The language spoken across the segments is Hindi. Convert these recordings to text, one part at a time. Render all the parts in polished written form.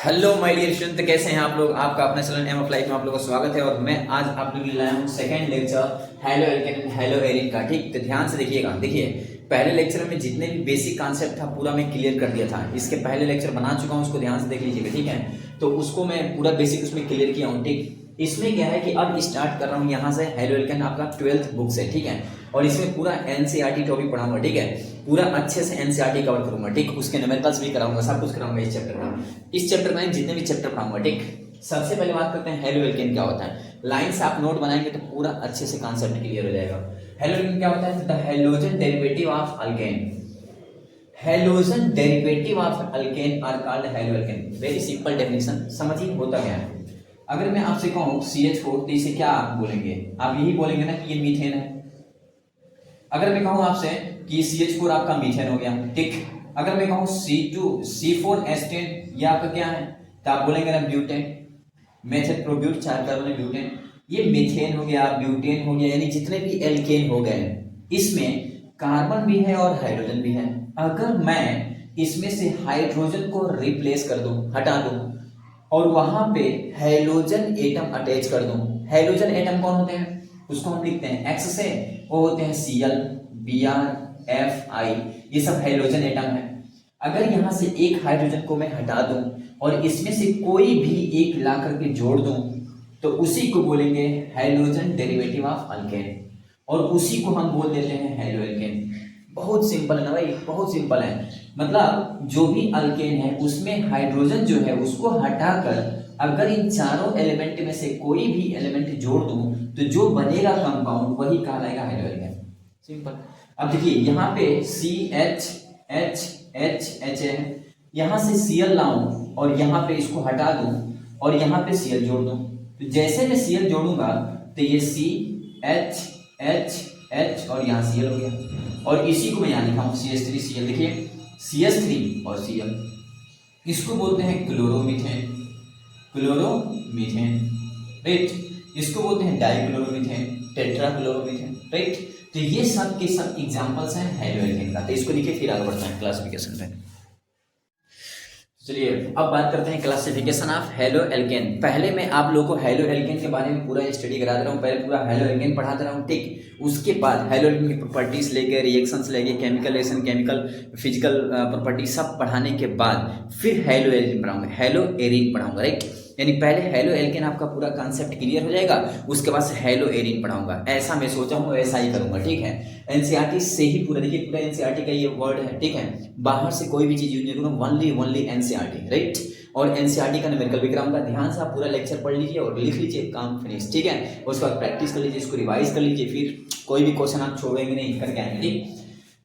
हेलो माय डियर स्टूडेंट, तो कैसे हैं आप लोग। आपका अपना चैनल एम ऑफ लाइफ में आप लोगों का स्वागत है। और मैं आज आप लोगों के लिए लाया हूं second lecture halo alkane and hello Erin का। ठीक, तो ध्यान से देखिएगा। देखिए, पहले लेक्चर में जितने भी बेसिक कॉन्सेप्ट था पूरा मैं क्लियर कर दिया था। इसके पहले लेक्चर बना चुका हूं, उसको ध्यान से देख लीजिएगा। ठीक है, तो उसको मैं पूरा बेसिक उसमें क्लियर किया हूँ। ठीक, इसमें क्या है कि अब स्टार्ट कर रहा हूँ यहाँ से हेलो एल्केन, आपका 12th बुक से। ठीक है, और इसमें पूरा एनसीईआरटी टॉपिक पढ़ाऊंगा। ठीक है, पूरा अच्छे से एनसीईआरटी कवर करूंगा। ठीक, उसके न्यूमेरिकल्स भी कराऊंगा, सब कुछ कराऊंगा इस चैप्टर में। इस चैप्टर में जितने भी चैप्टर पढ़ाऊंगा। ठीक, सबसे पहले बात करते हैं हेलो एल्केन क्या होता है। लाइन से आप नोट बनाएंगे तो पूरा अच्छे से कॉन्सेप्ट क्लियर हो जाएगा। हेलो एल्केन क्या होता है? The halogen derivative of alkane. Halogen derivative of alkane are called haloalkane. Very simple definition, समझिए होता क्या है। अगर मैं आपसे कहूं CH4 तो इसे क्या आप बोलेंगे? आप यही बोलेंगे ना कि ये मीथेन है। अगर मैं कहूं आपसे कि CH4 आपका मीथेन हो गया। ठीक, अगर मैं कहूं C4 एस्टेट ये आपका क्या है, तो आप बोलेंगे ना ब्यूटेन। मेथड प्रोब्यूट 4 कार्बन ब्यूटेन। ये मीथेन हो गया, ब्यूटेन हो गया, यानी जितने भी एल्केन हो गए इसमें कार्बन भी है और हाइड्रोजन भी है। अगर मैं इसमें से हाइड्रोजन को रिप्लेस कर दूं, हटा दूं, और वहां पे हेलोजन एटम अटैच कर दूं। हेलोजन एटम कौन होते हैं? उसको हम लिखते हैं X से, वो होते हैं Cl, Br, Fi। ये सब हेलोजन एटम है। अगर यहां से एक हाइड्रोजन को मैं हटा दूं और इसमें से कोई भी एक ला करके जोड़ दूं तो उसी को बोलेंगे हेलोजन डेरिवेटिव ऑफ अल्केन, और उसी को हम बोल देते हैं हेलो एल्केन। बहुत सिंपल है ना भाई, बहुत सिंपल है। मतलब जो भी अल्केन है उसमें हाइड्रोजन जो है उसको हटाकर अगर इन चारों एलिमेंट में से कोई भी एलिमेंट जोड़ दूं तो जो बनेगा कंपाउंड वही कहलाएगा हेलो एल्केन। सिंपल। अब देखिए यहाँ पे CH है, यहाँ से Cl लाऊं और यहाँ पे इसको हटा दूं और यहाँ पे Cl जोड़ दूं, तो जैसे मैं Cl जोड़ूंगा तो ये CH और यहाँ Cl हो गया। और इसी को मैं यहाँ लिखा हूँ CH3Cl। देखिए CH3 और Cl, इसको बोलते हैं क्लोरोमीथेन। Chloromethane, right. इसको बोलते हैं डाइक्लोरोमीथेन, टेट्राक्लोरोमीथेन, राइट। तो ये सब के सब एग्जांपल्स हैं हेलो एल्केन का। तो इसको लिखिए, फिर आगे बढ़ते हैं क्लासिफिकेशन में। चलिए अब बात करते हैं क्लासिफिकेशन ऑफ हेलो एल्केन। पहले मैं आप लोगों को हेलो एल्केन के बारे में पूरा स्टडी करा दे रहा हूँ, पहले पूरा हेलो एल्केन पढ़ा दे रहा हूँ। ठीक, उसके बाद हेलो एल्केन की प्रॉपर्टीज लेके, रिएक्शंस लेके, chemical reaction, chemical physical property सब पढ़ाने के बाद फिर हेलो एल्केन पढ़ाऊंगा, हेलो एरिन पढ़ाऊंगा, राइट। यानी पहले हेलो एल्केन आपका पूरा कॉन्सेप्ट क्लियर हो जाएगा, उसके बाद से हेलो एरिन पढ़ाऊंगा। ऐसा मैं सोचा हूँ, ऐसा ही करूंगा। ठीक है, एनसीईआरटी से ही पूरा, देखिए पूरा एनसीईआरटी का ये वर्ड है। ठीक है, बाहर से कोई भी चीज यूज नहीं करूंगा, ओनली एनसीईआरटी, राइट। और एनसीईआरटी का न्यूमेरिकल भी कराऊंगा। ध्यान से आप पूरा लेक्चर पढ़ लीजिए और लिख लीजिए, काम फिनिश। ठीक है, उसके बाद प्रैक्टिस कर लीजिए, इसको रिवाइज कर लीजिए, फिर कोई भी क्वेश्चन आप छोड़ेंगे नहीं, करके आएंगे। ठीक,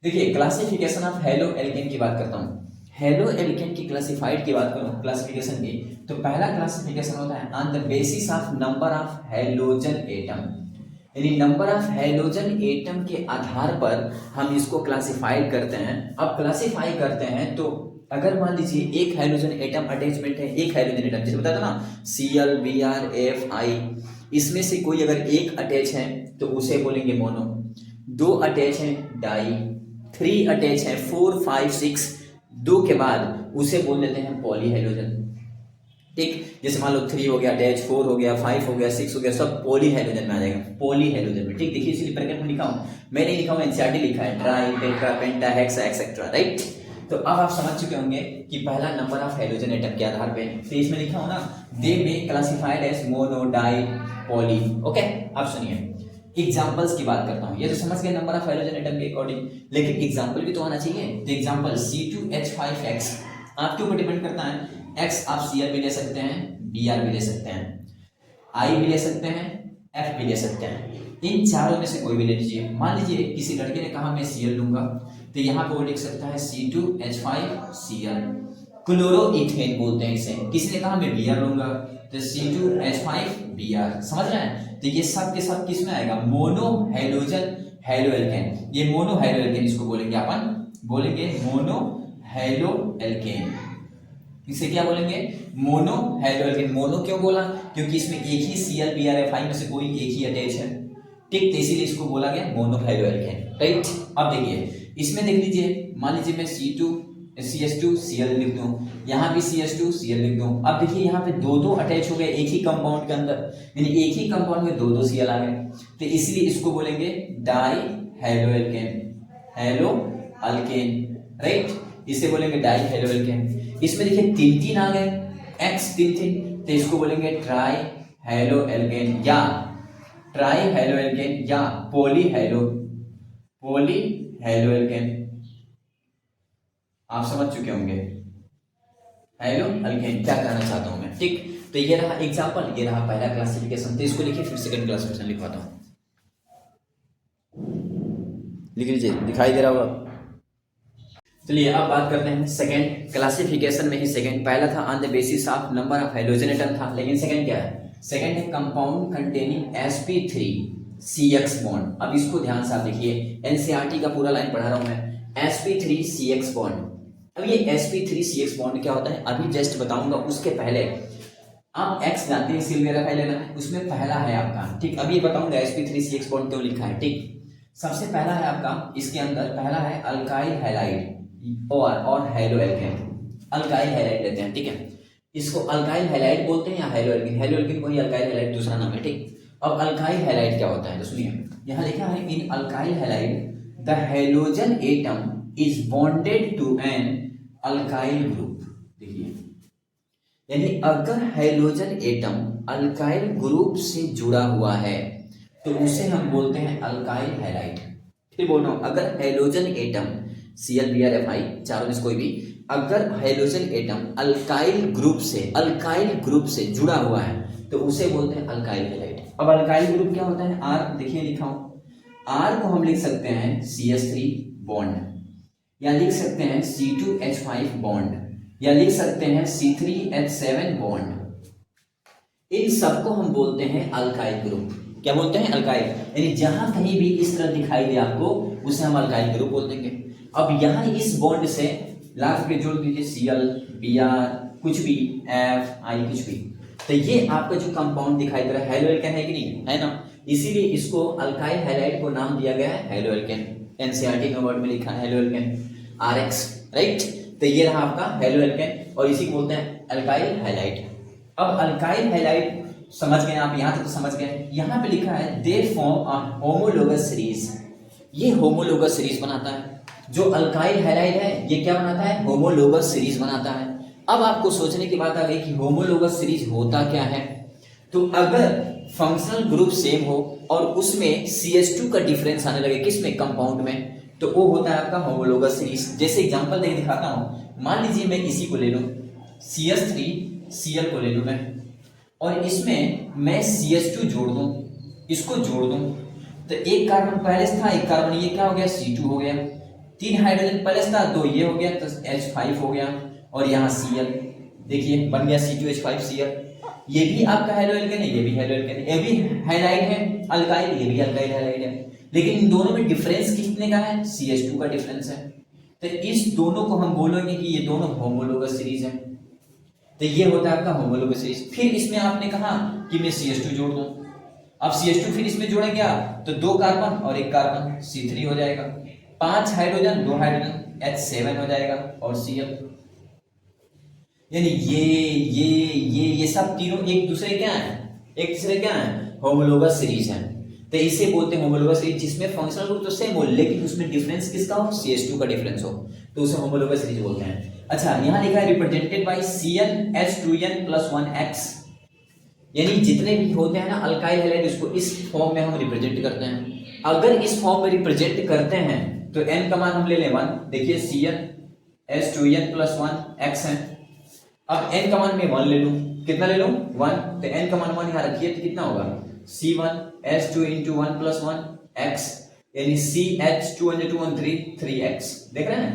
देखिए क्लासिफिकेशन ऑफ हेलो एल्केन की बात करता हूँ। हेलो एल्केन की क्लासिफाइड की बात करूं, क्लासिफिकेशन की, तो पहला क्लासिफिकेशन होता है on the basis of number of halogen atom. यानी नंबर ऑफ हेलोजन एटम के आधार पर हम इसको क्लासिफाई करते हैं। अब क्लासिफाई करते हैं तो अगर मान लीजिए एक हाइड्रोजन एटम अटैचमेंट है, एक हाइड्रोजन एटम जैसे बताया था ना Cl, Br, Fi, इसमें से कोई अगर एक अटैच है तो उसे बोलेंगे मोनो, 2 अटैच है डाई, 3 अटैच है 4, 5, 6, 2 के बाद उसे बोल देते हैं पॉली हाइड्रोजन। ठीक, जैसे मान लो 3 हो गया अटैच, 4 हो गया, 5 हो गया, 6 हो गया, सब पॉली हाइड्रोजन में आ जाएगा, पॉली हाइड्रोजन में। ठीक, देखिए इसीलिए ब्रैकेट में लिखा हूं, मैं नहीं लिखा हूं, एनसीईआरटी लिखा है, ट्राई, टेट्रा, पेंटा, हेक्सा, एक्सेट्रा, राइट। तो अब आप समझ चुके होंगे कि पहला नंबर ऑफ हाइड्रोजन एटम के आधार पे, तो इसमें लिखा हूं ना, दे में classified as mono, di, poly. Okay, अब सुनिए एग्जांपल्स की बात करता हूं। ये तो समझ गए नंबर ऑफ हाइड्रोजन एटम के अकॉर्डिंग, लेकिन एग्जांपल भी तो आना चाहिए। तो एग्जांपल C2H5X आपके ऊपर डिपेंड करता है। X आप Cl भी ले सकते हैं, Br भी ले सकते हैं, I भी ले सकते हैं, F भी ले सकते हैं। इन चारों में से कोई भी ले लीजिए। मान लीजिए किसी लड़के ने कहा मैं Cl लूंगा, तो यहाँ पे वो लिख सकता है C2H5Cl, क्लोरोइथेन बोलते हैं इसे। किसी ने कहा मैं Br लूंगा तो C2H5Br। समझ रहे हैं? तो ये सब के सब किस में आएगा? Mono hydrogen halo alkane. ये मोनो हाइड्रो एल्केन इसको बोलेंगे, अपन बोलेंगे मोनो हेलो एल्केन। इसे क्या बोलेंगे? Mono halo alkane. मोनो क्यों बोला? क्योंकि इसमें एक ही Cl, Br, Fi में से कोई एक ही अटैच है। ठीक, तो इसीलिए इसको बोला गया मोनो हेलो एल्केन, राइट। अब देखिए इसमें देख लीजिए, मान लीजिए मैं CH2Cl लिख दूं, यहाँ भी CH2Cl लिख दूं। अब देखिए यहाँ पे दो दो अटैच हो गए एक ही कंपाउंड के अंदर, यानी एक ही कंपाउंड में दो दो Cl आ गए, तो इसलिए इसको बोलेंगे die halo alkane, hello alkane, right, इसे बोलेंगे डाई हेलो एल्केन। इसमें देखिए तीन तीन आ गए, X तीन तीन, तो इसको बोलेंगे ट्राई हेलो एल्केन या ट्राई हेलो एल्केन या पोली हेलो एल्केन। आप समझ चुके होंगे हेलो अल्केन क्या कहना चाहता हूं मैं, ठीक। तो ये रहा एग्जांपल, ये रहा पहला क्लासिफिकेशन, तो इसको लिखिए, फिर सेकंड क्लासिफिकेशन लिखवाता हूं, लिख लीजिए, दिखाई दे रहा होगा। चलिए अब बात करते हैं सेकंड क्लासिफिकेशन में ही सेकंड, पहला था on the basis of number of hydrogen atom था, लेकिन सेकंड क्या है, सेकंड है कंपाउंड कंटेनिंग sp3CX बॉन्ड। अब इसको ध्यान से आप देखिए, एनसीईआरटी का पूरा लाइन पढ़ा रहा हूं मैं, sp3CX बॉन्ड। अब ये sp3CX बॉन्ड क्या होता है अभी जस्ट बताऊंगा, उसके पहले आप X जानते हैं इसलिए मेरा पहले लेना है, उसमें पहला है आपका, ठीक। अभी ये बताऊंगा sp3CX बॉन्ड क्यों लिखा है, ठीक। सबसे पहला है आपका, इसके अंदर पहला है अल्काइल हैलाइड और हेलो एल्केन, अल्काइल हैलाइड लेते हैं, ठीक है। इसको अल्काइल हैलाइड बोलते हैं या हेलो एल्केन, हेलो एल्केन को ही अल्काइल हैलाइड दूसरा नाम है, ठीक। अब अल्काइल हैलाइड क्या होता है तो सुनिए, यहाँ लिखा है in alkyl halide the halogen atom is bonded to an alkyl group. देखिए, यानी अगर हैलोजन एटम अल्काइल ग्रुप से जुड़ा हुआ है तो उसे हम बोलते हैं अल्काइल हैलाइड। फिर बोल रहा हूं, अगर हैलोजन एटम ClBrFi चारों में से कोई भी, अगर हाइड्रोजन एटम अल्काइल ग्रुप से जुड़ा हुआ है तो उसे बोलते हैं अल्काइल हैलाइड। अब अल्काइल ग्रुप क्या होता है, R देखिए लिखा हूं, R को हम लिख सकते हैं CH3 बॉन्ड, या लिख सकते हैं C2H5 बॉन्ड, या लिख सकते हैं C3H7 बॉन्ड। इन सबको हम बोलते हैं अल्काइल ग्रुप। क्या बोलते हैं, अल्काइल, यानी जहां कहीं भी इस तरह दिखाई दे आपको उसे हम अल्काइल ग्रुप बोल देंगे। अब यहाँ इस बॉन्ड से लास्ट में जोड़ दीजिए Cl, Br, कुछ भी F, I कुछ भी, तो ये आपका जो कंपाउंड दिखाई दे रहा है हेलो एल्केन है कि नहीं, है ना, इसीलिए इसको अल्काइल हैलाइड को नाम दिया गया है हेलो एल्केन। एनसीईआरटी का वर्ड में लिखा है हेलो एल्केन RX, राइट। तो ये रहा आपका हेलो एल्केन और इसी को बोलते हैं अल्काइल हैलाइड। अब अल्काइल हैलाइड समझ गए आप, यहां तक तो समझ गए। यहां पे लिखा है they form a homologous series, ये होमोलोगस सीरीज बनाता है। जो अल्काइल हैलाइड है ये क्या बनाता है, होमोलोगस सीरीज बनाता है। अब आपको सोचने की बात आ गई कि होमोलोगस सीरीज होता क्या है, तो अगर फंक्शनल ग्रुप सेम हो और उसमें CH2 का डिफरेंस आने लगे, किसमें, कंपाउंड में, तो वो होता है आपका होमोलोगस सीरीज। जैसे एग्जांपल देके दिखाता हूं, मान लीजिए मैं इसी को ले लूं, CH3Cl को ले लूं मैं, और इसमें मैं CH2 जोड़ दूं, इसको जोड़ दूं, तो एक कार्बन पहले से था, एक कार्बन ये क्या हो गया C2 हो गया, तीन हाइड्रोजन पहले से था तो ये हो गया, तो H5 हो गया, और यहाँ Cl देखिए बन गया C2H5Cl। ये भी आपका हेलो एल्केन है, ये भी हेलो एल्केन है, ये भी हैलाइड है अल्काइल, ये भी अल्काइल हैलाइड है, लेकिन इन दोनों में डिफरेंस कितने का है, CH2 का डिफरेंस है। तो इस दोनों को हम बोलेंगे कि ये दोनों होमोलोगस सीरीज है, तो ये होता है आपका होमोलोगस सीरीज। फिर इसमें आपने कहा कि मैं CH2 जोड़ दूं, अब CH2 फिर इसमें जोड़े क्या, तो दो कार्बन और एक कार्बन C3 हो जाएगा, पांच हाइड्रोजन दो हाइड्रोजन H7 हो जाएगा और Cl, यानी ये सब तीनों एक दूसरे क्या है, एक दूसरे क्या है, होमोलोगस सीरीज है। तो इसे बोलते हैं होमोलोगस सीरीज, जिसमें फंक्शनल ग्रुप तो सेम हो लेकिन उसमें डिफरेंस किसका हो, CH2 का डिफरेंस हो, तो उसे होमोलोगस सीरीज बोलते हैं। अच्छा, यहाँ लिखा है रिप्रेजेंटेड बाय CnH2n+1x, यानी जितने भी होते हैं ना अल्काइल हैलाइड, उसको इस फॉर्म में हम रिप्रेजेंट करते हैं। अगर इस फॉर्म में रिप्रेजेंट करते हैं तो n का मान हम ले लें 1, देखिए CnH2n+1x है। अब n का मान मैं 1 ले लूं, कितना ले लूं 1, तो n का मान 1 यहाँ रखिए तो कितना होगा C1H2 × 1+1x, यानी CH2 × 2 3x, देख रहे हैं,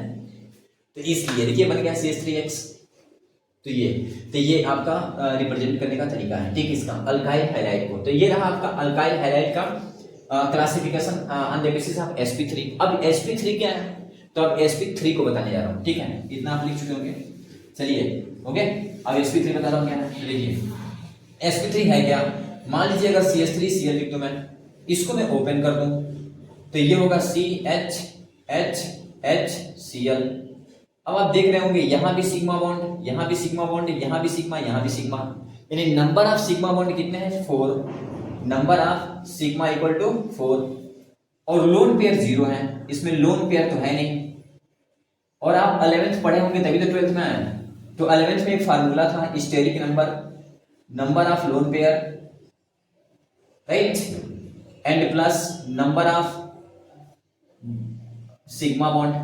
तो इसलिए देखिए बन गया CH3x। तो ये आपका रिप्रेजेंट करने का तरीका है, ठीक, इसका अल्काइल हैलाइड को। तो ये रहा आपका अल्काइल हैलाइड का classification on the basis of sp3। अब sp3 क्या है, तो अब sp3 को बताने जा रहा हूं, ठीक है, इतना आप लिख चुके होंगे। चलिए ओके, अब sp3 बता रहा हूं क्या है, तो देखिए sp3 है क्या, मान लीजिए अगर CH3Cl लिख दूं मैं, इसको मैं ओपन कर दूं तो ये होगा CHHHCl, अब आप देख रहे होंगे यहाँ भी सिग्मा बॉन्ड, यहाँ भी सिग्मा बॉन्ड, यहाँ भी सिग्मा, यहाँ भी सिग्मा, यानी नंबर ऑफ सिग्मा बॉन्ड कितने हैं 4, number of sigma equal to 4, और लोन पेयर 0 है, इसमें लोन पेयर तो है नहीं। और आप 11th पढ़े होंगे तभी तो 12th में आए, तो 11th में एक फार्मूला था steric number, number of lone pair, right, and plus number of sigma bond.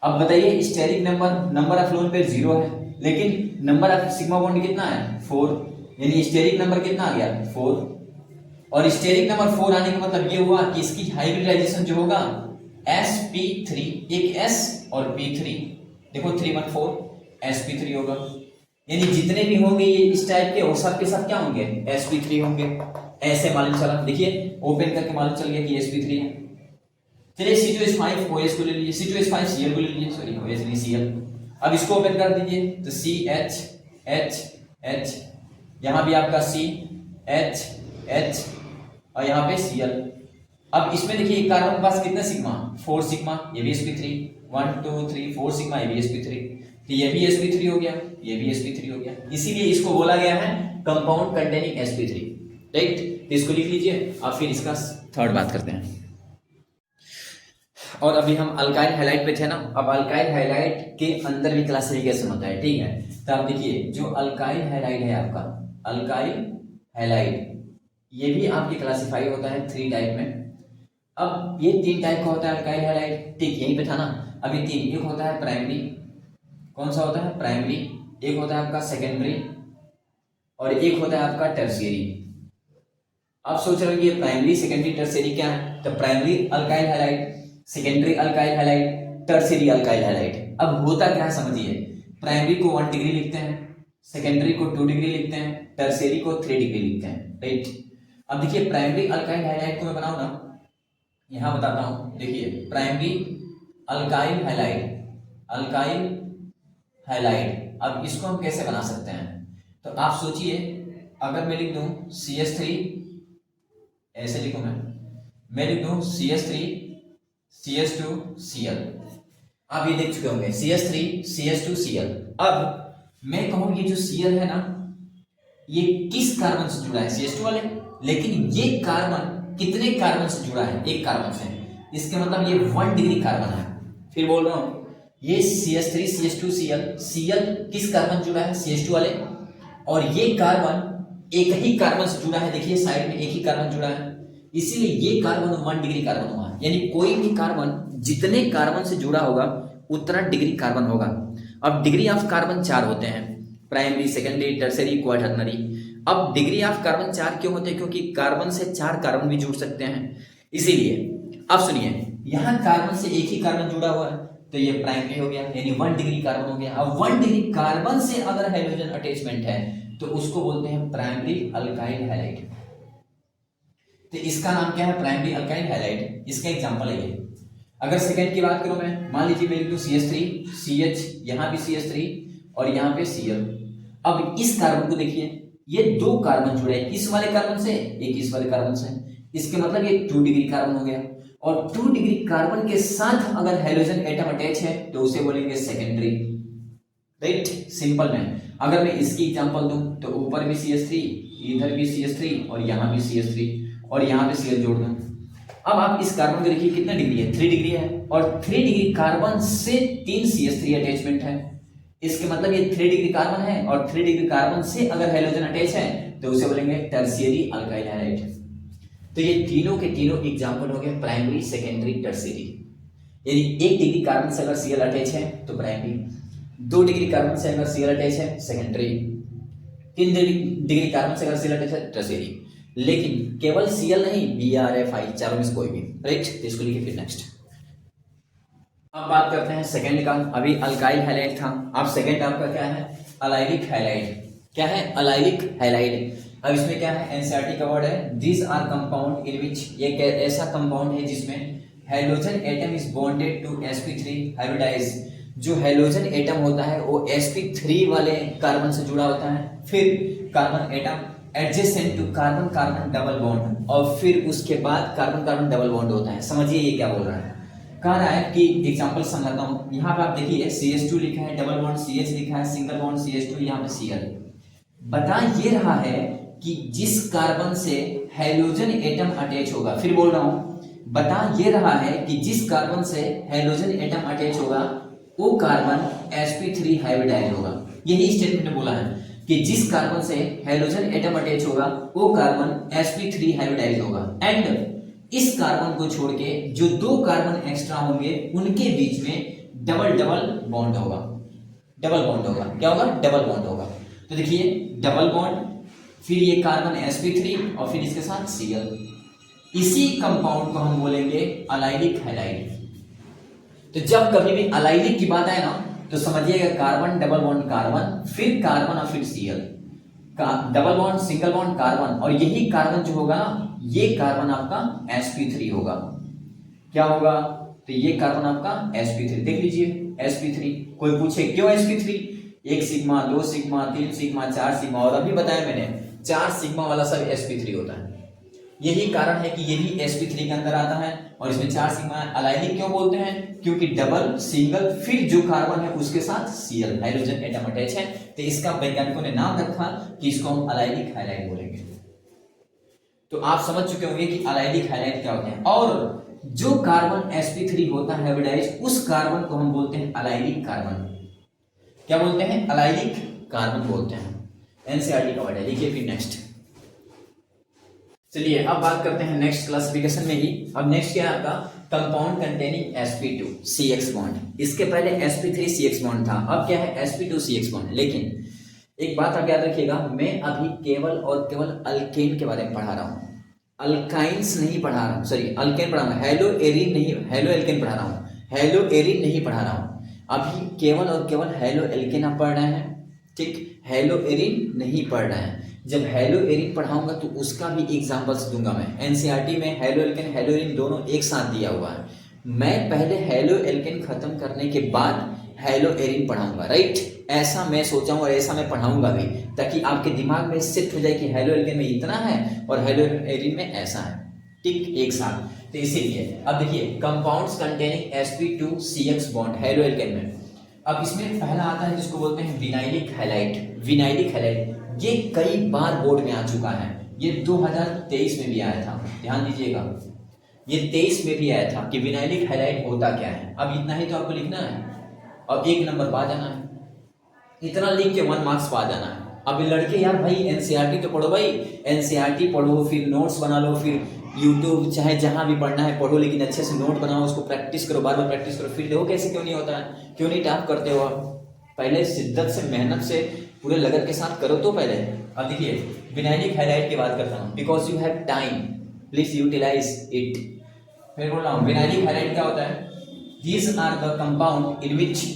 अब बताइए steric number, number of lone pair 0 है, लेकिन नंबर ऑफ सिग्मा बॉन्ड कितना है 4, यानी स्टेरिक नंबर कितना आ गया 4, और स्टेरिक नंबर 4 आने का मतलब ये हुआ कि इसकी हाइब्रिडाइजेशन जो होगा sp3, एक s और p3, देखो 314 sp3 होगा, यानी जितने भी होंगे ये इस टाइप के और सब के सब क्या होंगे sp3 होंगे। ऐसे मालूम चला, देखिए ओपन करके मालूम चल गया कि sp3 है। चलिए C2H5 OS को ले लीजिए, C2H5 Cl को ले लीजिए, सॉरी OS नहीं Cl। अब इसको ओपन कर दीजिए तो CH, यहाँ भी आपका CH और यहाँ पे Cl। अब इसमें देखिए कार्बन के पास कितना सिग्मा 4 सिग्मा, ये भी sp3, 1 2 3 4 सिग्मा, ये भी sp3, तो ये भी sp3 हो गया, ये भी sp3 हो गया, इसीलिए इसको बोला गया है कंपाउंड कंटेनिंग sp3, राइट। तो इसको लिख लीजिए, अब फिर इसका थर्ड बात करते हैं। और अभी हम अल्काइल हैलाइड पे थे ना, अब अल्काइल हैलाइड के अंदर भी क्लासिफिकेशन होता है, ठीक है। तो आप देखिए जो अल्काइल हैलाइड है आपका, अल्काइल हैलाइड ये भी आपके क्लासिफाई होता है 3 टाइप में। अब ये 3 टाइप का होता है अल्काइल हैलाइड, ठीक यहीं पे था ना, अभी 3, एक होता है प्राइमरी, कौन सा होता है प्राइमरी, एक होता है आपका सेकेंडरी, और एक होता है आपका टर्शियरी। आप सोच रहे हो ये प्राइमरी सेकेंडरी टर्शियरी क्या है, तो primary alkyl halide, secondary alkyl halide, tertiary alkyl halide. अब होता क्या है समझिए, प्राइमरी को 1 डिग्री लिखते हैं, सेकेंडरी को 2 डिग्री लिखते हैं, टर्शियरी को 3 डिग्री लिखते हैं, राइट। अब देखिए प्राइमरी अल्काइल हैलाइड को मैं बनाऊं ना, यहां बताता हूं, देखिए primary alkyl halide, alkyl halide, अब इसको हम कैसे बना सकते हैं, तो आप सोचिए अगर मैं लिख दूं CH3, ऐसे लिखूं मैं लिख दूं CH3 CH2 Cl, आप ये देख चुके होंगे CH3 CH2 Cl। अब मैं कहूं ये जो Cl है ना, ये किस कार्बन से जुड़ा है CH2 वाले, लेकिन ये कार्बन कितने कार्बन से जुड़ा है, एक कार्बन से, इसके मतलब ये 1 डिग्री कार्बन है। फिर बोल रहा हूं ये CH3 CH2 Cl किस कार्बन जुड़ा है CH2 वाले, और ये कार्बन एक ही कार्बन से जुड़ा है, देखिए साइड में एक ही कार्बन जुड़ा है, इसीलिए ये कार्बन 1 डिग्री कार्बन हुआ, यानी कोई भी कार्बन जितने कार्बन से जुड़ा होगा उतना डिग्री कार्बन होगा। अब डिग्री ऑफ कार्बन 4 होते हैं, प्राइमरी सेकेंडरी टर्शियरी क्वाटरनरी। अब डिग्री ऑफ कार्बन 4 क्यों होते हैं, क्योंकि कार्बन से 4 कार्बन भी जुड़ सकते हैं, इसीलिए। अब सुनिए यहाँ कार्बन से एक ही कार्बन जुड़ा हुआ है तो ये प्राइमरी हो गया, यानी 1 डिग्री कार्बन हो गया। अब 1 डिग्री कार्बन से अगर हाइड्रोजन अटैचमेंट है तो उसको बोलते हैं प्राइमरी अल्काइल हैलाइड। तो इसका नाम क्या है प्राइमरी अल्काइल हैलाइड, इसका एग्जांपल है ये। अगर सेकंड की बात करूं मैं, मान लीजिए मैं लिख दूं CH3 CH, यहाँ भी CH3 और यहाँ पे Cl। अब इस कार्बन को देखिए, ये 2 कार्बन जुड़े हैं, किस वाले कार्बन से, एक इस वाले कार्बन से, इसके मतलब ये 2 डिग्री कार्बन हो गया। और 2 डिग्री कार्बन के साथ अगर हाइड्रोजन एटम अटैच है तो उसे बोलेंगे सेकेंडरी, राइट। सिंपल में अगर मैं इसकी एग्जांपल दूं तो ऊपर भी CH3, इधर भी CH3 और यहाँ भी CH3 और यहाँ पे Cl जोड़ दूं। अब आप इस कार्बन को देखिए कितना डिग्री है, 3 डिग्री है, और 3 डिग्री कार्बन से 3 CH3 अटैचमेंट है, इसके मतलब ये 3 डिग्री कार्बन है, और 3 डिग्री कार्बन से अगर हाइड्रोजन अटैच है तो उसे बोलेंगे टर्शियरी अल्काइल हैलाइड। तो ये तीनों के तीनों एग्जांपल हो गए प्राइमरी सेकेंडरी टर्शियरी। यानी 1 डिग्री कार्बन से अगर Cl अटैच है तो प्राइमरी, 2 डिग्री कार्बन से अगर Cl अटैच है सेकेंडरी, 3 डिग्री कार्बन से अगर Cl अटैच है टर्शियरी। लेकिन केवल Cl नहीं, BrFI चारों में से कोई भी, राइट। तो इसको लिखिए फिर नेक्स्ट। अब बात करते हैं सेकंड का, अभी अल्काइल हैलाइड था, अब सेकंड आपका क्या है अलाइलिक हैलाइड। क्या है अलाइलिक हैलाइड। अब इसमें क्या है एनसीईआरटी का वर्ड है, this are compound in which, ये ऐसा कंपाउंड है जिसमें hydrogen atom is bonded to sp3 hybridise. जो हाइड्रोजन एटम होता है वो sp3 वाले कार्बन से जुड़ा होता है, फिर carbon atom adjacent to carbon carbon double bond, और फिर उसके बाद कार्बन कार्बन डबल बॉन्ड होता है। समझिए ये क्या बोल रहा है, कह रहा है कि एग्जांपल समझाता हूं। यहाँ पे आप देखिए CH2 लिखा है, डबल बॉन्ड CH लिखा है, सिंगल बॉन्ड CH2, यहाँ पे Cl। बता ये रहा है कि जिस कार्बन से हाइड्रोजन एटम अटैच होगा, फिर बोल रहा हूं, बता ये रहा है कि जिस कार्बन से हाइड्रोजन एटम अटैच होगा वो कार्बन sp3 हाइब्रिडाइज होगा। यही स्टेटमेंट ने बोला है कि जिस कार्बन से हाइड्रोजन एटम अटैच होगा वो कार्बन sp3 हाइब्रिडाइज होगा। एंड इस कार्बन को छोड़ के जो दो कार्बन एक्स्ट्रा होंगे उनके बीच में डबल डबल बॉन्ड होगा। डबल बॉन्ड होगा, क्या होगा? डबल बॉन्ड होगा। तो देखिए डबल बॉन्ड, फिर ये कार्बन sp3 और फिर इसके साथ Cl। इसी कंपाउंड को हम बोलेंगे अलाइलिक हैलाइड। तो जब कभी भी अलाइलिक की बात आए ना तो समझिएगा कार्बन डबल बॉन्ड कार्बन, फिर कार्बन और फिर Cl, double bond single bond carbon, और यही कार्बन जो होगा ना ये कार्बन आपका sp3 होगा। क्या होगा? तो ये कार्बन आपका sp3, देख लीजिए sp3। कोई पूछे क्यों sp3? 1 sigma, 2 sigma, 3 sigma, 4 sigma, और अभी बताया मैंने 4 सिग्मा वाला सब sp3 होता है। यही कारण है कि ये भी sp3 के अंदर आता है और इसमें 4 सिग्मा। अलाइलिक क्यों बोलते हैं? क्योंकि डबल सिंगल फिर जो कार्बन है उसके साथ Cl हाइड्रोजन एटम अटैच है, तो इसका वैज्ञानिकों ने नाम रखा कि इसको हम अलाइलिक हैलाइड बोलेंगे। तो आप समझ चुके होंगे कि अलाइलिक हैलाइड क्या होते हैं। और जो कार्बन sp3 होता है हाइब्रिडाइज, उस कार्बन को हम बोलते हैं अलाइलिक कार्बन। क्या बोलते हैं? अलाइलिक कार्बन बोलते हैं। एनसीईआरटी का वर्ड है, लिखिए फिर नेक्स्ट। चलिए अब बात करते हैं नेक्स्ट क्लासिफिकेशन में ही। अब नेक्स्ट क्या है आपका? Compound containing sp2 CX bond. इसके पहले sp3 CX बॉन्ड था, अब क्या है? sp2 CX bond. लेकिन एक बात आप याद रखिएगा, मैं अभी केवल और केवल अल्केन के बारे में पढ़ा रहा हूँ, अल्काइंस नहीं पढ़ा रहा हूँ, सॉरी अल्केन पढ़ा रहा हूँ, हेलो एरिन नहीं, हेलो एल्केन पढ़ा रहा हूँ, हेलो एरिन नहीं पढ़ा रहा हूँ। अभी केवल और केवल हेलो एल्केन आप पढ़ रहे हैं, ठीक, हेलो एरिन नहीं पढ़ रहे हैं। जब हेलो एरिन पढ़ाऊंगा तो उसका भी एग्जांपल्स दूंगा मैं। एनसीईआरटी में हेलो एल्केन हेलो एरिन दोनों एक साथ दिया हुआ है। मैं पहले हेलो एल्केन खत्म करने के बाद हेलो एरिन पढ़ाऊंगा, राइट? ऐसा मैं सोचा हूं और ऐसा मैं पढ़ाऊंगा भी, ताकि आपके दिमाग में सेट हो जाए कि हेलो एल्केन में इतना है और हेलो एरिन में ऐसा है, ठीक, एक साथ। तो इसीलिए अब देखिए compounds containing sp2 CX bond halo alkane में। अब इसमें पहला आता है जिसको बोलते हैं विनाइलिक हैलाइड। विनाइलिक हैलाइड ये कई बार बोर्ड में आ चुका है, ये 2023 में भी आया था, ध्यान दीजिएगा, ये 23 में भी आया था कि विनाइलिक हैलाइड होता क्या है। अब इतना ही तो आपको लिखना है और 1 नंबर पा जाना है, इतना लिख के 1 मार्क्स पा जाना है। अब लड़के यार भाई एनसीईआरटी तो पढ़ो भाई, एनसीईआरटी पढ़ो, फिर नोट्स बना लो, फिर यूट्यूब चाहे जहां भी पढ़ना है पढ़ो, लेकिन अच्छे से नोट बनाओ, उसको प्रैक्टिस करो, बार बार प्रैक्टिस करो, फिर देखो कैसे क्यों नहीं होता है, क्यों नहीं टॉप करते हो आप। पहले शिद्दत से मेहनत से पूरे लगन के साथ करो तो पहले। अब देखिए विनाइलिक हैलाइड की बात करता हूँ, because you have time please utilise it. फिर बोल रहा हूँ विनाइलिक हैलाइड क्या होता है? These are the compound in which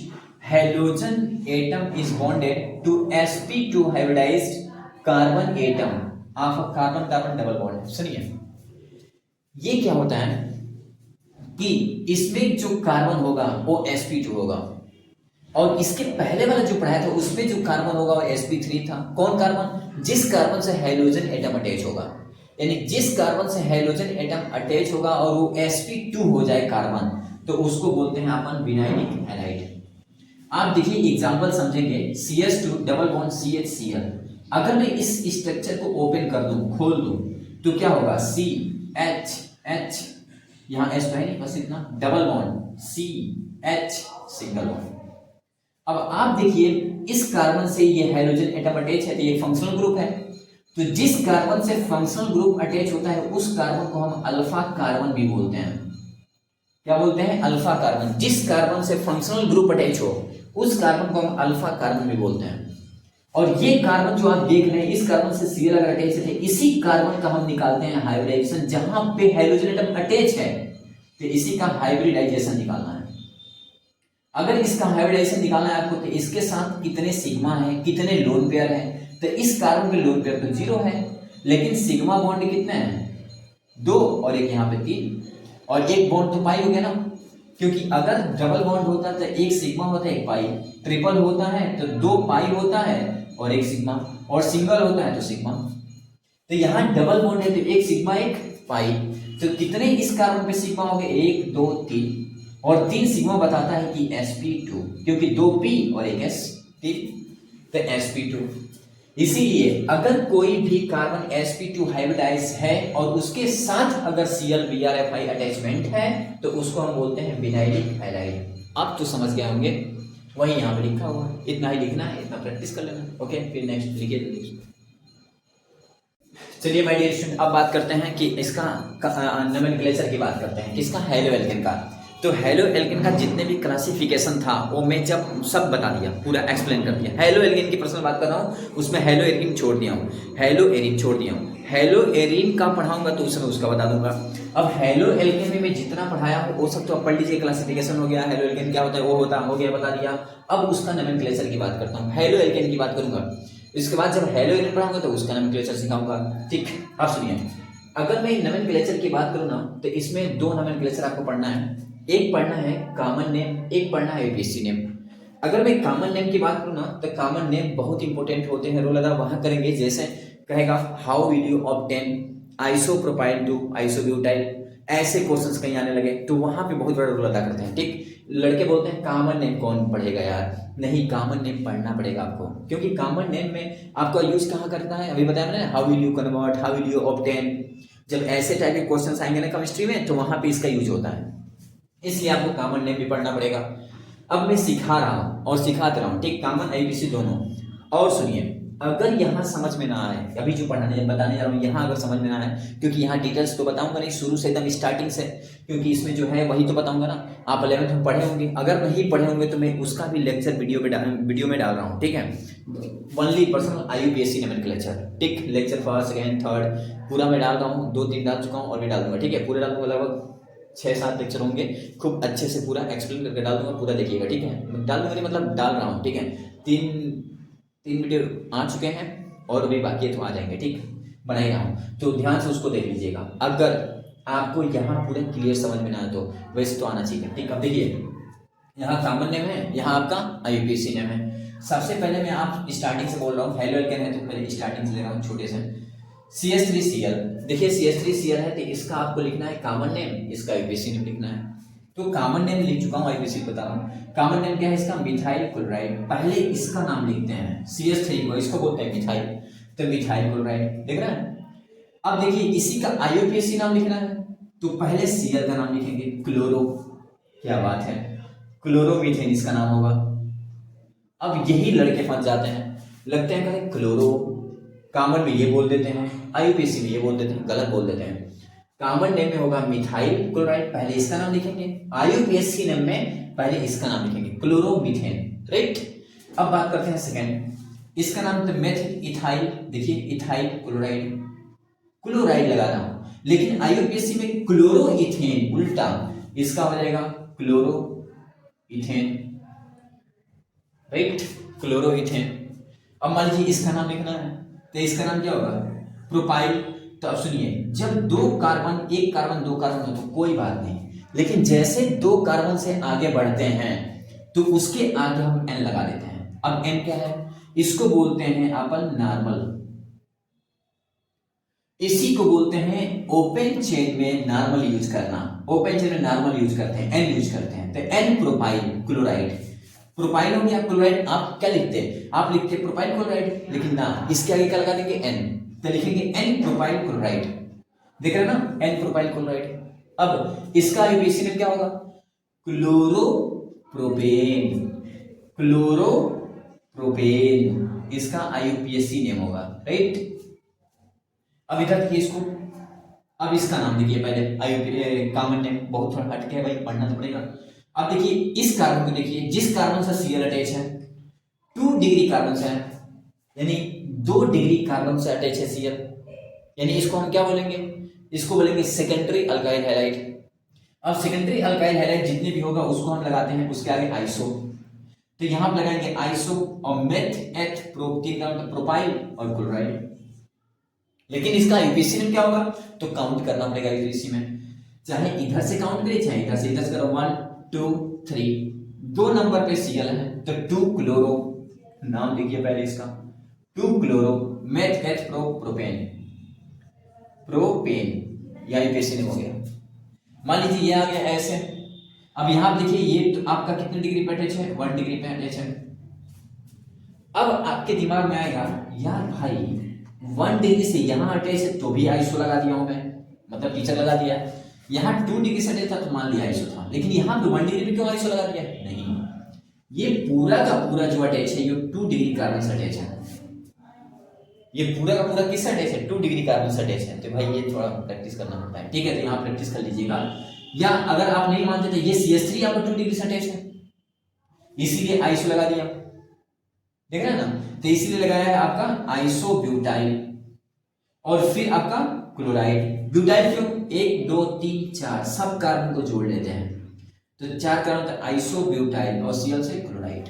halogen atom is bonded to sp2 hybridized carbon atom of a carbon carbon double bond। सुनिए ये क्या होता है कि इसमें जो कार्बन होगा वो sp2 होगा, और इसके पहले वाला जो पढ़ाया था उसमें जो कार्बन होगा वो sp3 था। कौन कार्बन? जिस कार्बन से हाइड्रोजन एटम अटैच होगा, यानी जिस कार्बन से हाइड्रोजन एटम अटैच होगा और वो sp2 हो जाए कार्बन, तो उसको बोलते हैं अपन विनाइलिक हैलाइड। आप देखिए एग्जांपल समझेंगे, CH2 डबल बॉन्ड CHCl। अगर मैं इस स्ट्रक्चर को ओपन कर दूं, खोल दूं, तो क्या होगा? CH, यहाँ H तो है नहीं, बस इतना, double bond CH single bond. अब आप देखिए इस कार्बन से ये हाइड्रोजन एटम अटैच है तो ये फंक्शनल ग्रुप है, तो जिस कार्बन से फंक्शनल ग्रुप अटैच होता है उस कार्बन को हम अल्फा कार्बन भी बोलते हैं। क्या बोलते हैं? Alpha carbon. जिस कार्बन से फंक्शनल ग्रुप अटैच हो उस कार्बन को हम अल्फा कार्बन भी बोलते हैं। और ये कार्बन जो आप देख रहे हैं, इस कार्बन से Cl अगर अटैच है, इसी कार्बन का हम निकालते हैं हाइब्रिडाइजेशन। जहां पे हाइड्रोजन एटम अटैच है तो इसी का हाइब्रिडाइजेशन निकालना है। अगर इसका हाइब्रिडाइजेशन निकालना है आपको, तो इसके साथ कितने सिग्मा है, कितने लोन पेयर है, तो इस कार्बन के लोन पेयर तो 0 है, लेकिन सिग्मा बॉन्ड कितने हैं? 2, और एक यहाँ पे 3, और एक बॉन्ड तो पाई हो गया ना, क्योंकि अगर डबल बॉन्ड होता तो एक सिग्मा होता है एक पाई, ट्रिपल होता है तो 2 पाई होता है और एक सिग्मा, और सिंगल होता है तो सिग्मा। तो यहाँ डबल बॉन्ड है तो एक सिग्मा एक पाई, तो कितने इस कार्बन पे सिग्मा हो गए? 1 2 3, और 3 सिग्मा बताता है कि sp2, क्योंकि 2 p और 1 s, ठीक, तो sp2। इसीलिए अगर कोई भी कार्बन sp2 हाइब्रिडाइज है और उसके साथ अगर Cl-BrFi अटैचमेंट है तो उसको हम बोलते हैं विनाइलिक हैलाइड। आप तो समझ गए होंगे, वही यहाँ पे लिखा हुआ है, इतना ही लिखना है, इतना प्रैक्टिस कर लेना। ओके, फिर नेक्स्ट लिखिए। चलिए माय डियर स्टूडेंट, अब बात करते हैं कि इसका नोमेनक्लेचर की बात करते हैं, किसका, हेलो एल्केन का। तो हेलो एल्केन का जितने भी क्लासिफिकेशन था वो मैं जब सब बता दिया, पूरा एक्सप्लेन कर दिया। हेलो एल्केन की पर्सनल बात कर रहा हूँ, उसमें हेलो एरिन छोड़ दिया हूँ, हेलो एरिन छोड़ दिया हूँ। हेलो एरिन का पढ़ाऊंगा तो उसमें उसका बता दूंगा। अब हेलो एल्केन में मैं जितना पढ़ाया हूँ वो सब तो आप पढ़ लीजिए, क्लासिफिकेशन हो गया, हेलो एल्केन क्या होता है वो होता हो गया, बता दिया। अब उसका नोमेनक्लेचर की बात करता हूँ, हेलो एल्केन की बात करूंगा। इसके बाद जब हेलो एल्केन पढ़ाऊंगा तो उसका नोमेनक्लेचर सिखाऊंगा, ठीक। अब सुनिए, अगर मैं नोमेनक्लेचर की बात करूँ ना तो इसमें 2 नोमेनक्लेचर आपको पढ़ना है। एक पढ़ना है कॉमन नेम, एक पढ़ना है यूपीएससी नेम। अगर मैं कॉमन नेम की बात करूँ ना तो कॉमन नेम बहुत इंपॉर्टेंट होते हैं, रोल अदा वहां करेंगे। जैसे कहेगा how will you obtain isopropyl to isobutyl, ऐसे क्वेश्चंस कहीं आने लगे तो वहां पे बहुत बड़ा रोल अदा करते हैं, ठीक। लड़के बोलते हैं कॉमन नेम कौन पढ़ेगा यार, नहीं, कॉमन नेम पढ़ना पड़ेगा आपको, क्योंकि कॉमन नेम में आपका यूज कहाँ करता है, अभी बताया मैंने, how will you convert, how will you obtain. जब ऐसे टाइप के क्वेश्चंस आएंगे ना केमिस्ट्री में तो वहां पे इसका यूज होता है, इसलिए आपको कॉमन नेम भी पढ़ना पड़ेगा। अब मैं सिखा रहा हूं और सिखाते रहा हूं, ठीक, कॉमन एबीसी दोनों। और सुनिए, अगर यहाँ समझ में ना आए, अभी जो बताने जा रहा हूँ यहाँ अगर समझ में ना आए, क्योंकि यहाँ डिटेल्स तो बताऊंगा नहीं शुरू से एकदम स्टार्टिंग से, क्योंकि इसमें जो है वही तो बताऊंगा ना। आप 11th में पढ़े होंगे, अगर नहीं पढ़े होंगे तो मैं उसका भी लेक्चर वीडियो में डाल रहा हूँ, ठीक है। ओनली पर्सनल IUPAC नोमेनक्लेचर, ठीक, लेक्चर फर्स्ट सेकेंड थर्ड पूरा मैं डाल रहा हूँ, 2-3 डाल चुका हूँ और भी डाल दूंगा, ठीक है। पूरे डाल दूंगा, लगभग 6-7 लेक्चर होंगे, खूब अच्छे से पूरा एक्सप्लेन करके डाल दूंगा, पूरा देखिएगा, ठीक है। डाल दूंगा मतलब डाल रहा हूँ, ठीक है। 3 वीडियो आ चुके हैं और अभी बाकी तो आ जाएंगे, ठीक, बना ही रहा हूँ, तो ध्यान से उसको देख लीजिएगा। अगर आपको यहाँ पूरा क्लियर समझ में ना आए तो वैसे तो आना चाहिए, ठीक। अब देखिए, यहाँ कॉमन नेम है, यहाँ आपका IUPAC नेम है। सबसे पहले मैं आप स्टार्टिंग से बोल रहा हूँ, हेलो एल्केन है तो पहले स्टार्टिंग से ले रहा हूँ छोटे से। CH3Cl, देखिए CH3Cl है तो इसका आपको लिखना है कॉमन नेम, इसका IUPAC नेम लिखना है। तो कॉमन नेम लिख चुका हूँ, IUPAC बता रहा हूँ। कॉमन नेम क्या है इसका, मिथाइल क्लोराइड। पहले इसका नाम लिखते हैं, CH3 को इसको बोलते हैं मिथाइल, तो मिथाइल क्लोराइड, देख रहे हैं। अब देखिए इसी का IUPAC नाम लिखना है तो पहले Cl का नाम लिखेंगे, क्लोरो, क्या बात है, क्लोरोमीथेन इसका नाम होगा। अब यही लड़के फंस जाते हैं, लगते हैं करें क्लोरो, कॉमन में ये बोल देते हैं, IUPAC में ये बोल देते हैं, गलत बोल देते हैं। कॉमन नेम में होगा मिथाइल क्लोराइड, पहले इसका नाम लिखेंगे, IUPAC नेम में पहले इसका नाम लिखेंगे, क्लोरोमीथेन, राइट। अब बात करते हैं सेकेंड, इसका नाम तो मेथिल इथाइल, देखिए इथाइल क्लोराइड, क्लोराइड लगाना हूं, लेकिन IUPAC में क्लोरो इथेन उल्टा, इसका हो जाएगा chloro ethane, right, chloro ethane. अब मान लीजिए इसका नाम लिखना है तो इसका नाम क्या होगा, प्रोपाइल। तो अब सुनिए, जब 2 कार्बन, 1 कार्बन 2 कार्बन हो तो कोई बात नहीं, लेकिन जैसे 2 कार्बन से आगे बढ़ते हैं तो उसके आगे हम N लगा देते हैं। अब N क्या है, इसको बोलते हैं अपन नॉर्मल, इसी को बोलते हैं ओपन चेन में नॉर्मल यूज करना, ओपन चेन में नॉर्मल यूज करते हैं, N यूज करते हैं, तो N प्रोपाइल क्लोराइड। प्रोपाइल हो गया क्लोराइड, आप क्या लिखते हैं, आप लिखते हैं प्रोपाइल क्लोराइड, लेकिन ना इसके आगे क्या लगा देंगे N, तो लिखेंगे N प्रोपाइल क्लोराइड, देख रहे हैं ना, N प्रोपाइल क्लोराइड। अब इसका IUPAC नेम क्या होगा, क्लोरोप्रोपेन, क्लोरोप्रोपेन इसका IUPAC नेम होगा, राइट। अब इधर देखिए इसको, अब इसका नाम देखिए पहले, कॉमन नेम बहुत थोड़ा हट के है भाई, पढ़ना तो पड़ेगा। अब देखिए इस कार्बन को देखिए, जिस कार्बन से Cl अटैच है 2 डिग्री कार्बन से है, यानी 2 डिग्री कार्बन से अटैच है Cl, यानी इसको हम क्या बोलेंगे, इसको बोलेंगे सेकेंडरी अल्काइल हैलाइड। अब सेकेंडरी अल्काइल हैलाइड जितने भी होगा उसको हम लगाते हैं उसके आगे आइसो, तो यहां पर लगाएंगे आइसो और मेथ एथ प्रोटीन का मतलब प्रोपाइल और क्लोराइड। लेकिन इसका IUPAC नेम क्या होगा, तो काउंट करना पड़ेगा IUPAC में, चाहे इधर से काउंट करें चाहे इधर से, इधर से करो 1 2 3, 2 नंबर पे Cl है तो 2 क्लोरो, नाम लिखिए पहले इसका, 2 chloro meth eth propane, propane, यह IUPAC नेम हो गया। मान लीजिए ये आ गया ऐसे, अब यहाँ देखिए ये तो आपका कितने डिग्री पे अटैच है, 1 डिग्री पे अटैच है। अब आपके दिमाग में आएगा यार भाई 1 डिग्री से यहाँ अटैच है तो भी आइसो लगा दिया हूं मैं, मतलब टीचर लगा दिया। यहाँ 2 डिग्री से अटैच था तो मान लिया आइसो था, लेकिन यहाँ पे 1 डिग्री पे क्यों आइसो लगा दिया? नहीं, ये पूरा का पूरा जो अटैच है ये 2 डिग्री कार्बन से अटैच है। ये पूरा का पूरा किससे अटैच है? 2 डिग्री कार्बन से अटैच है। तो भाई ये थोड़ा प्रैक्टिस करना पड़ता है, ठीक है? तो यहाँ प्रैक्टिस कर लीजिएगा। या अगर आप नहीं मानते तो ये CH3 आपका 2 डिग्री से अटैच है, इसीलिए आइसो लगा दिया, देख रहे हैं ना? तो इसीलिए लगाया है आपका आइसोब्यूटाइल। और फिर आपका क्लोराइड। ब्यूटाइल क्यों? 1 2 3 4 सब कार्बन को जोड़ लेते हैं, तो 4 कार्बन तक आइसोब्यूटाइल और Cl से क्लोराइड।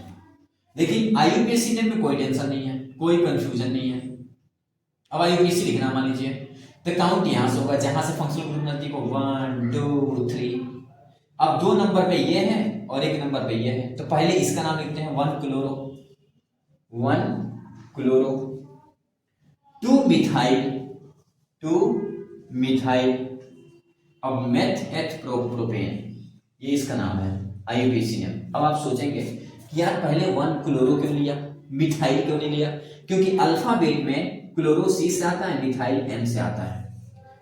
लेकिन IUPAC नेम में कोई टेंशन नहीं है, कोई कंफ्यूजन नहीं है। अब IUPAC लिखना मान लीजिए, तो काउंट यहां से होगा जहां से फंक्शनल ग्रुप नजदीक हो, 1 2 3। अब 2 नंबर पे ये है और 1 नंबर पे ये है, तो पहले इसका नाम लिखते हैं 1 क्लोरो 2 मिथाइल 2 मिथाइल। अब मेथ एथ प्रोपेन, ये इसका नाम है IUPAC नेम। अब आप सोचेंगे कि यार पहले 1 क्लोरो क्यों लिया, मिथाइल क्यों नहीं लिया? क्योंकि अल्फाबेट में क्लोरो C से आता है, मिथाइल M से आता है,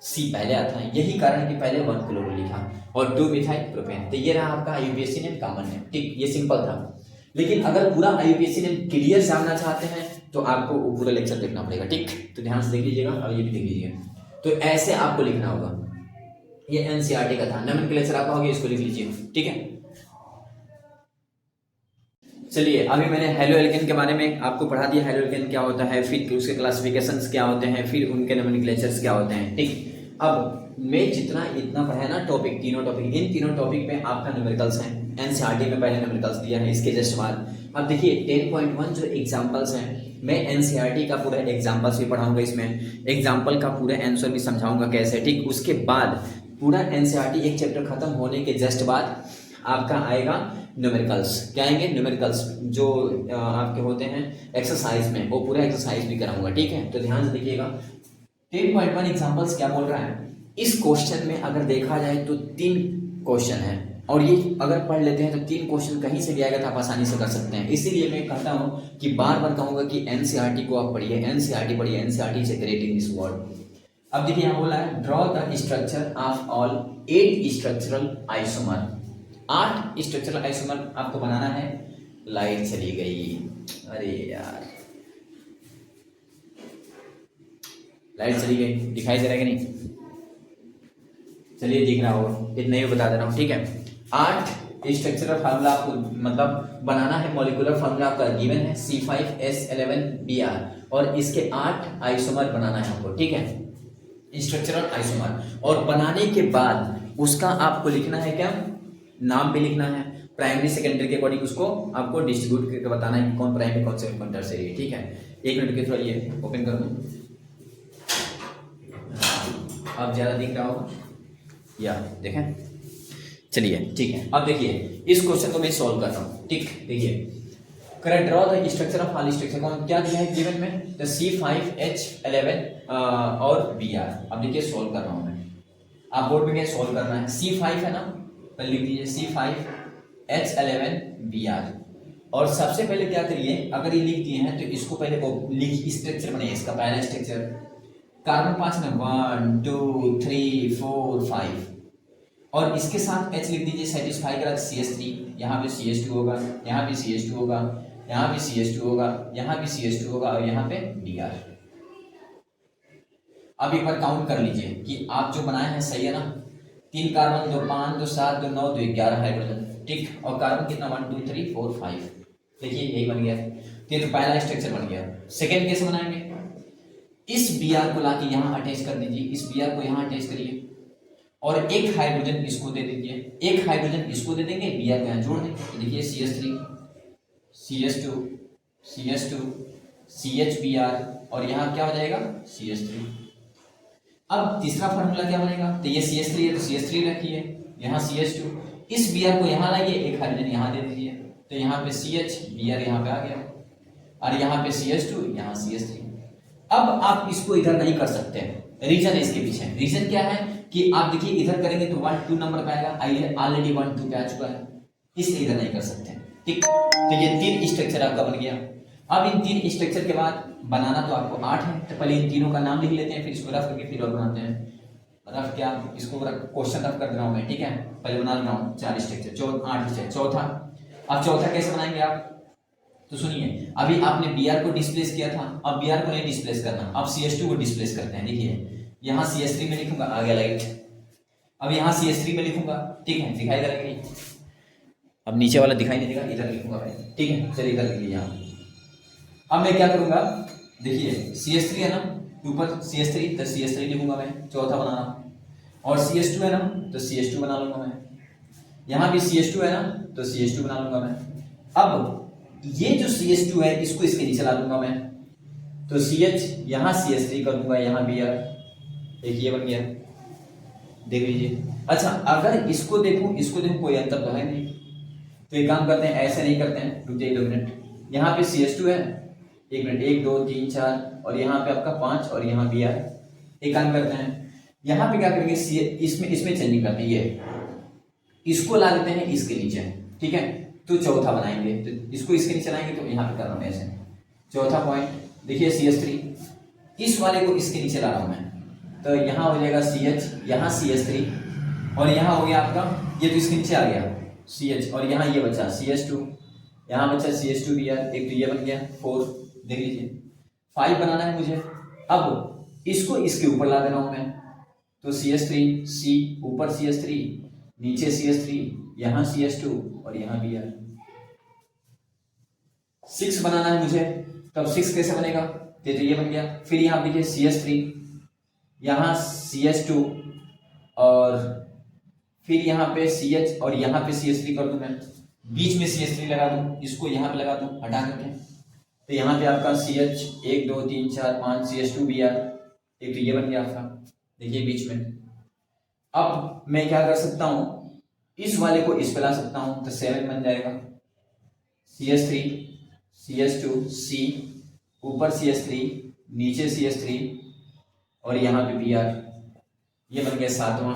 C पहले आता है, यही कारण है कि पहले 1 क्लोरो लिखा और 2 मिथाइल प्रोपेन। तो ये रहा आपका IUPAC नेम, कॉमन नेम, ठीक? ये सिंपल था। लेकिन अगर पूरा IUPAC नेम क्लियर जानना चाहते हैं तो आपको पूरा लेक्चर देखना पड़ेगा, ठीक? तो ध्यान से देख लीजिएगा और ये भी देख लीजिएगा। तो ऐसे आपको लिखना होगा। ये NCERT का था, नोमेनक्लेचर आपका हो गया, इसको लिख लीजिए, ठीक है? चलिए, अभी मैंने हेलो एल्केन के बारे में आपको पढ़ा दिया, हेलो एल्केन क्या होता है, फिर उसके क्लासिफिकेशंस क्या होते हैं, फिर उनके नोमेनक्लेचर्स क्या होते हैं, ठीक? अब मैं जितना इतना पढ़ा ना टॉपिक, तीनों टॉपिक, इन तीनों टॉपिक में आपका न्यूमेरिकल्स हैं। NCERT में पहले न्यूमेरिकल्स दिया है, इसके जस्ट बाद अब देखिए 10.1 जो एग्जाम्पल्स हैं, मैं NCERT का पूरा एग्जाम्पल्स भी पढ़ाऊंगा, इसमें एग्जाम्पल का पूरा आंसर भी समझाऊंगा कैसे, ठीक? उसके बाद पूरा NCERT एक चैप्टर खत्म होने के जस्ट बाद आपका आएगा न्यूमेरिकल्स। क्या आएंगे? न्यूमेरिकल्स जो आपके होते हैं एक्सरसाइज में, वो पूरा एक्सरसाइज भी कराऊंगा, ठीक है? तो ध्यान से देखिएगा। 10.1 एग्जाम्पल्स क्या बोल रहा है? इस क्वेश्चन में अगर देखा जाए तो 3 क्वेश्चन है, और ये अगर पढ़ लेते हैं तो 3 क्वेश्चन कहीं से भी आएगा तो आप आसानी से कर सकते हैं। इसीलिए मैं कहता हूँ कि बार बार कहूंगा कि NCERT को आप पढ़िए, NCERT पढ़िए, NCERT से ग्रेट इन दिस वर्ल्ड। अब देखिए यहाँ बोला है draw the structure of all 8 structural isomer. 8 structural isomer आपको बनाना है। लाइट चली गई, अरे यार लाइट चली गई, दिखाई दे रहा है कि नहीं? चलिए दिख रहा होगा, इतना ही बता दे रहा हूँ, ठीक है? 8 स्ट्रक्चरल फार्मूला आपको मतलब बनाना है। मॉलिक्यूलर फार्मूला आपका गिवन है C5H11Br, और इसके 8 आइसोमर बनाना है आपको, ठीक है? Structural isomer. और बनाने के बाद उसका आपको लिखना है क्या? नाम भी लिखना है, प्राइमरी सेकेंडरी के अकॉर्डिंग उसको आपको डिस्ट्रीब्यूट करके बताना है कि कौन प्राइमरी कौन सेकेंडरी कौन टर्शियरी, ठीक है? 1 मिनट के थोड़ा ये ओपन कर दूं, अब ज़्यादा दिख रहा होगा या देखें। चलिए ठीक है, अब देखिए इस क्वेश्चन को मैं सॉल्व कर रहा हूँ, ठीक? देखिए correct draw the structure of all structure, कौन क्या दिया है गिवन में? तो C5H11 और Br। अब देखिए सॉल्व कर रहा हूँ मैं, आप बोर्ड में क्या सॉल्व करना है? C5 है ना, पहले लिख दीजिए C5H11Br। और सबसे पहले क्या करिए, अगर ये लिख दिए हैं तो इसको पहले लिख स्ट्रक्चर बनाइए, इसका पहला स्ट्रक्चर कार्बन 5 में 1 2 3 4 5, और इसके साथ H लिख दीजिए, सेटिस्फाई करा CH3, यहाँ पे CH2 होगा, यहाँ भी CH2 होगा, यहाँ भी CH2 होगा, यहाँ भी CH2 होगा, और यहाँ पे Br। अब एक बार काउंट कर लीजिए कि आप जो बनाए हैं सही है ना? 3 कार्बन, 2 5 2 7 2 9 2 11 हाइड्रोजन, ठीक? और कार्बन कितना 1 2 3 4 5, देखिए यही बन गया। तो ये तो पहला स्ट्रक्चर बन गया। सेकेंड कैसे बनाएंगे? इस Br को लाके यहाँ अटैच कर दीजिए, इस Br को यहाँ अटैच करिए, और 1 हाइड्रोजन इसको दे दीजिए, 1 हाइड्रोजन इसको दे देंगे, Br को यहाँ जोड़ देंगे, तो देखिए CH3 CH2 CH2 CHBr, और यहाँ क्या हो जाएगा? CH3। अब तीसरा फार्मूला क्या बनेगा? तो ये CH3 है तो CH3 रखिए, यहाँ CH2, इस Br को यहाँ लाइए, 1 हाइड्रोजन यहाँ दे दीजिए, तो यहाँ पे CH Br यहाँ पे आ गया, और यहाँ पे CH2 यहाँ CH3। अब आप इसको इधर नहीं कर सकते, रीजन है इसके पीछे। रीजन क्या है? कि आप देखिए इधर करेंगे तो 1 2 नंबर पे आएगा, ऑलरेडी 1 2 पे आ चुका है, इसलिए इधर नहीं कर सकते। ठीक, तो ये 3 स्ट्रक्चर आपका बन गया। अब इन 3 स्ट्रक्चर के बाद बनाना तो आपको 8 है, तो पहले इन तीनों का नाम लिख लेते हैं, फिर इसको रफ करके फिर और बनाते हैं। रफ क्या, इसको क्वेश्चन रफ कर रहा हूं मैं, ठीक है, पहले बना रहा हूँ 4 स्ट्रक्चर, 8 है। चौथा, अब चौथा कैसे बनाएंगे आप, तो सुनिए, अभी आपने Br को डिस्प्लेस किया था, अब Br को नहीं डिस्प्लेस करना, अब CS2 को डिस्प्लेस करते हैं। देखिए यहाँ CS3 में लिखूंगा, आ गया लाइट, अब यहाँ CS3 में लिखूंगा, ठीक है, दिखाई देगा, अब नीचे वाला दिखाई नहीं देगा, इधर लिखूंगा भाई, ठीक है, चलिए इधर लिखिए यहाँ। अब मैं क्या करूंगा, देखिए CS3 है ना, ऊपर CS3, तो CS3 लिखूंगा मैं, चौथा बना रहा हूँ, और CS2 है ना, तो CS2 बना लूंगा मैं, यहाँ भी CS2 है ना, तो CS2 बना लूंगा मैं। अब ये जो CS2 है इसको इसके नीचे ला दूंगा मैं, तो CH यहाँ CS3 कर दूंगा, यहाँ भी यार एक ये बन गया, देख लीजिए। अच्छा अगर इसको देखूं, इसको देखूं कोई अंतर तो है नहीं, तो एक काम करते हैं, ऐसे नहीं करते हैं, रुकिए 2 मिनट, यहाँ पे CS2 है, 1 मिनट, 1 2 3 4, और यहाँ पे आपका 5, और यहाँ भी यार, एक काम करते हैं, यहाँ पे क्या करेंगे, इसमें चेंजिंग करते हैं, ये इसको ला देते हैं इसके नीचे, ठीक है, तो चौथा बनाएंगे, तो इसको इसके नीचे लाएंगे, तो यहाँ पे कर रहा हूँ ऐसे, चौथा पॉइंट, देखिए CS3, इस वाले को इसके नीचे ला रहा हूँ मैं, तो यहाँ हो जाएगा CH, यहाँ CS3, और यहाँ हो गया आपका, ये तो इसके नीचे आ गया CH, और यहाँ ये बचा CS2, यहाँ बचा CS2 भी यार, एक तो ये बन गया 4, देख लीजिए। 5 बनाना है मुझे, अब इसको इसके ऊपर ला देना हूँ मैं, तो CS3 C, ऊपर CS3, नीचे CS3, यहाँ CS2, और यहाँ भी यार 6 बनाना है मुझे, तब 6 कैसे बनेगा, तो ये बन गया, फिर यहाँ देखिए CS3, यहाँ CS2, और फिर यहाँ पे CH, और यहाँ पे CS3 कर दूं मैं, बीच में CS3 लगा दूं, इसको यहाँ पे लगा दूं हटा करके, तो यहाँ पे आपका CH 1 2 3 4 5, CS2 भी यार, एक तो ये बन गया आपका, देखिए बीच में। अब मैं क्या कर सकता हूँ, इस वाले को इस पे ला सकता हूँ, तो 7 बन जाएगा, CS3 CS2 C, ऊपर CS3, नीचे CS3, और यहाँ पे भी यार, ये बन गया 7वां,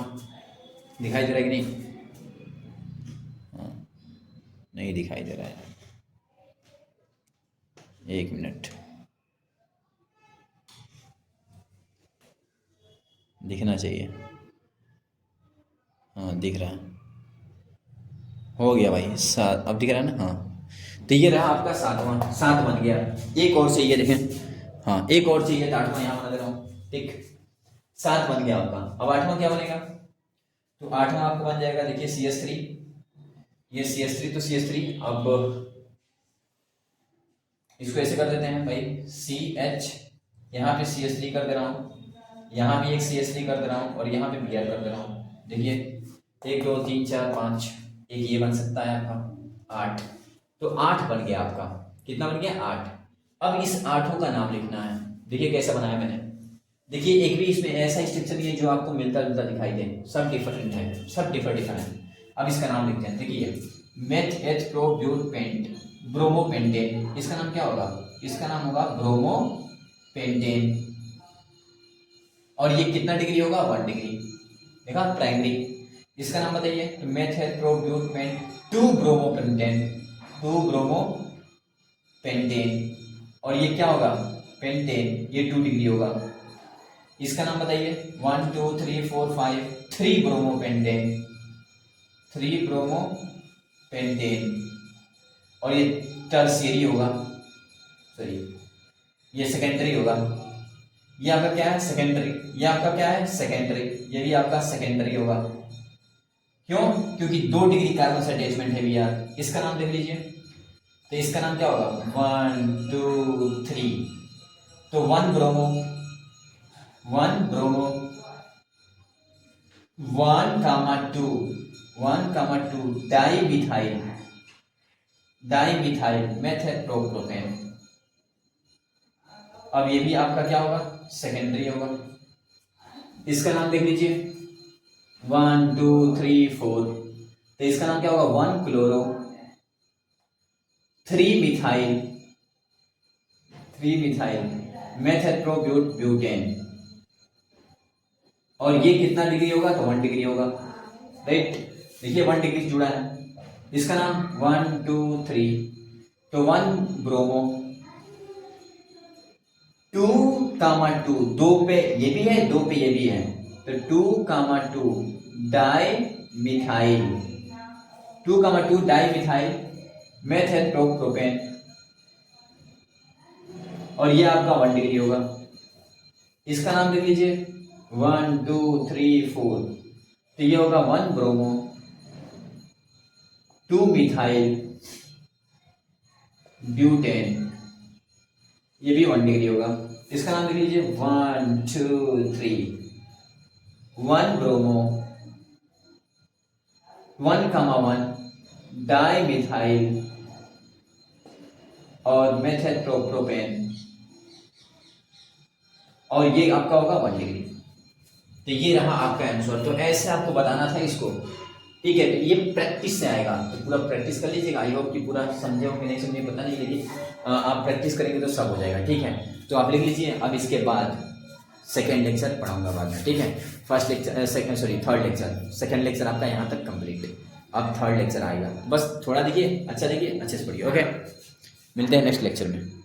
दिखाई दे रहा है कि नहीं, नहीं दिखाई दे रहा है, 1 मिनट, दिखना चाहिए, हाँ दिख रहा है, हो गया भाई 7, अब दिख रहा है ना, हाँ, तो ये रहा आपका 7वां, 7 बन गया, एक और चाहिए, देखें, हाँ एक और चाहिए, तो 8वां यहाँ बना दे रहा हूँ, ठीक, 7 बन गया आपका। अब 8वां क्या बनेगा, तो 8वां आपका बन जाएगा, देखिए CS3, ये CS3 तो CS3, अब इसको ऐसे कर देते हैं भाई, CH, यहाँ पे CS3 कर दे रहा हूँ, यहाँ भी एक CS3 कर दे रहा हूँ, और यहाँ पे Br कर दे रहा हूँ, देखिए 1 2 3 4 5, एक ये बन सकता है आपका 8, तो 8 बन गया आपका, कितना बन गया 8। अब इस 8 का नाम लिखना है, देखिए कैसे बनाया मैंने, देखिए एक भी इसमें ऐसा स्ट्रक्चर नहीं है जो आपको मिलता जुलता दिखाई दे, सब डिफरेंट है, सब डिफरेंट है। अब इसका नाम लिखते हैं, देखिए meth eth pro but paint bromopentane, इसका नाम क्या होगा, इसका नाम होगा ब्रोमोपेंटेन, और ये कितना डिग्री होगा, 1 डिग्री, देखा प्राइमरी। इसका नाम बताइए, तो meth eth pro but pent 2 bromopentane, 2 bromopentane, और ये क्या होगा पेंटेन, ये 2 डिग्री होगा। इसका नाम बताइए, 1 2 3 4 5, 3 ब्रोमोपेंटेन, 3 ब्रोमोपेंटेन, और ये टर्शियरी होगा, सॉरी ये सेकेंडरी होगा, ये आपका क्या है सेकेंडरी, ये आपका क्या है सेकेंडरी, ये भी आपका सेकेंडरी होगा, क्यों, क्योंकि 2 डिग्री कार्बन से अटैचमेंट है भी यार। इसका नाम देख लीजिए, तो इसका नाम क्या होगा, 1 2 3, तो 1 ब्रोमो 1 ब्रोमो 1,2 डाईमिथाइल मेथोप्रोपेन। अब ये भी आपका क्या होगा सेकेंडरी होगा। इसका नाम देख लीजिए 1 2 3 4, तो इसका नाम क्या होगा 1 क्लोरो 3 मिथाइल मेथोप्रोब्यूटेन। और ये कितना डिग्री होगा, तो 1 डिग्री होगा, राइट। देखिए 1 डिग्री जुड़ा है, इसका नाम 1 2 3, तो 1 ब्रोमो, 2 दो पे ये भी है, 2 पे ये भी है, तो 2 डाई मिथाइल, 2 डाई मिथाइल मेथेट्रोप्रोपेन, और ये आपका 1 डिग्री होगा। इसका नाम देख लीजिए 1 2 3 4, तो ये होगा 1 ब्रोमो, 2 मिथाइल ब्यूटेन, ये भी 1 डिग्री होगा। इसका नाम देख लीजिए 1 2 3, 1 ब्रोमो, 1 डाई मिथाइल और मेथेट्रोप्रोपेन, और ये आपका होगा 1 डिग्री। तो ये रहा आपका आंसर। तो ऐसे आपको बताना था इसको, ठीक है। तो ये प्रैक्टिस से आएगा, तो पूरा प्रैक्टिस कर लीजिएगा। आई होप कि पूरा समझे हो कि नहीं समझे पता नहीं, लेकिन आप प्रैक्टिस करेंगे तो सब हो जाएगा, ठीक है। तो आप लिख लीजिए। अब इसके बाद सेकेंड लेक्चर पढ़ाऊंगा बाद में, ठीक है। First lecture third lecture, second lecture आपका यहाँ तक कंप्लीट है। अब थर्ड लेक्चर आएगा, बस थोड़ा देखिए, अच्छा देखिए, अच्छे से पढ़िए, ओके। मिलते हैं नेक्स्ट लेक्चर में।